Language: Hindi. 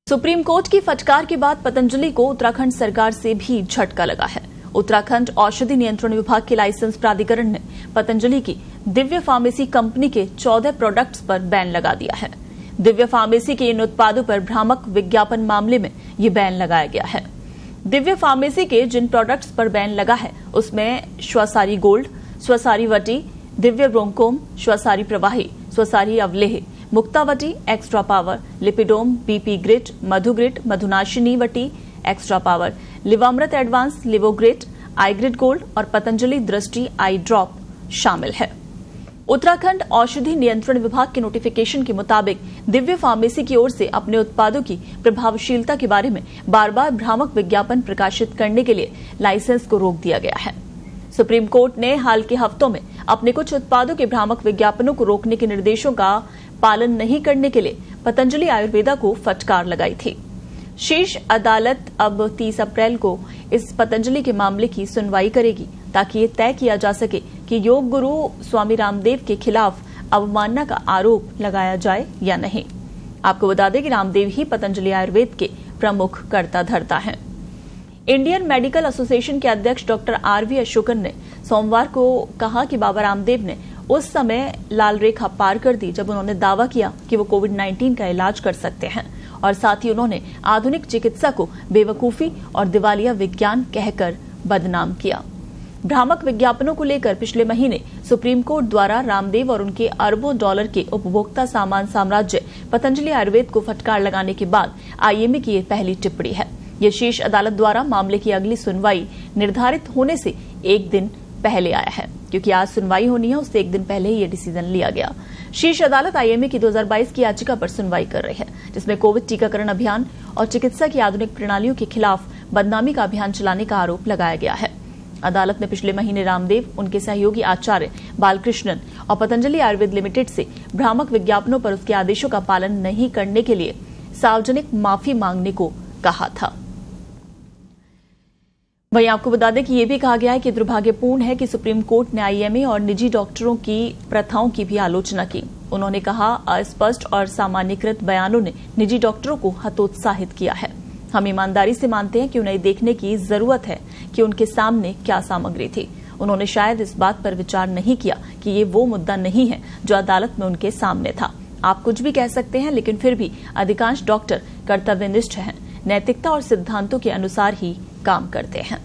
सुप्रीम कोर्ट की फटकार के बाद पतंजलि को उत्तराखंड सरकार से भी झटका लगा है। उत्तराखंड औषधि नियंत्रण विभाग के लाइसेंस प्राधिकरण ने पतंजलि की दिव्य फार्मेसी कंपनी के 14 प्रोडक्ट्स पर बैन लगा दिया है। दिव्य फार्मेसी के इन उत्पादों पर भ्रामक विज्ञापन मामले में ये बैन लगाया गया है। दिव्य फार्मेसी के जिन प्रोडक्ट्स पर बैन लगा है उसमें स्वसारी गोल्ड, स्वसारी वटी, दिव्य ब्रोंकोम, स्वसारी प्रवाही, स्वसारी अवलेह, मुक्तावटी, एक्स्ट्रा पावर, लिपिडोम, बीपी ग्रिट, मधुग्रिट, मधुनाशिनी वटी, एक्स्ट्रा पावर, लिवामृत एडवांस, लिवोग्रिट, आईग्रिट गोल्ड और पतंजलि दृष्टि आई ड्रॉप शामिल है। उत्तराखंड औषधि नियंत्रण विभाग के नोटिफिकेशन के मुताबिक दिव्य फार्मेसी की ओर से अपने उत्पादों की प्रभावशीलता के बारे में बार बार भ्रामक विज्ञापन प्रकाशित करने के लिए लाइसेंस को रोक दिया गया है। सुप्रीम कोर्ट ने हाल के हफ्तों में अपने कुछ उत्पादों के भ्रामक विज्ञापनों को रोकने के निर्देशों का पालन नहीं करने के लिए पतंजलि आयुर्वेदा को फटकार लगाई थी। शीर्ष अदालत अब 30 अप्रैल को इस पतंजलि के मामले की सुनवाई करेगी ताकि ये तय किया जा सके कि योग गुरु स्वामी रामदेव के खिलाफ अवमानना का आरोप लगाया जाए या नहीं। आपको बता दें कि रामदेव ही पतंजलि आयुर्वेद के प्रमुख कर्ता धर्ता हैं। इंडियन मेडिकल एसोसिएशन के अध्यक्ष डॉक्टर आरवी अशोकन ने सोमवार को कहा कि बाबा रामदेव ने उस समय लाल रेखा पार कर दी जब उन्होंने दावा किया कि वो कोविड-19 का इलाज कर सकते हैं और साथ ही उन्होंने आधुनिक चिकित्सा को बेवकूफी और दिवालिया विज्ञान कहकर बदनाम किया। भ्रामक विज्ञापनों को लेकर पिछले महीने सुप्रीम कोर्ट द्वारा रामदेव और उनके अरबों डॉलर के उपभोक्ता सामान साम्राज्य पतंजलि आयुर्वेद को फटकार लगाने के बाद आईएमए की ये पहली टिप्पणी है। ये शीर्ष अदालत द्वारा मामले की अगली सुनवाई निर्धारित होने से एक दिन पहले आया है, क्योंकि आज सुनवाई होनी है उससे एक दिन पहले ही ये डिसीजन लिया गया। शीर्ष अदालत आईएमए की 2022 की याचिका पर सुनवाई कर रही है, जिसमें कोविड टीकाकरण अभियान और चिकित्सा की आधुनिक प्रणालियों के खिलाफ बदनामी का अभियान चलाने का आरोप लगाया गया है। अदालत ने पिछले महीने रामदेव, उनके सहयोगी आचार्य बालकृष्णन और पतंजलि आयुर्वेद लिमिटेड से भ्रामक विज्ञापनों पर उसके आदेशों का पालन नहीं करने के लिए सार्वजनिक माफी मांगने को कहा था। वहीं आपको बता दें कि यह भी कहा गया है कि दुर्भाग्यपूर्ण है कि सुप्रीम कोर्ट ने आईएमए और निजी डॉक्टरों की प्रथाओं की भी आलोचना की। उन्होंने कहा, अस्पष्ट और सामान्यकृत बयानों ने निजी डॉक्टरों को हतोत्साहित किया है। हम ईमानदारी से मानते हैं कि उन्हें देखने की जरूरत है कि उनके सामने क्या सामग्री थी। उन्होंने शायद इस बात पर विचार नहीं किया कि ये वो मुद्दा नहीं है जो अदालत में उनके सामने था। आप कुछ भी कह सकते हैं, लेकिन फिर भी अधिकांश डॉक्टर कर्तव्यनिष्ठ हैं, नैतिकता और सिद्धांतों के अनुसार ही काम करते हैं।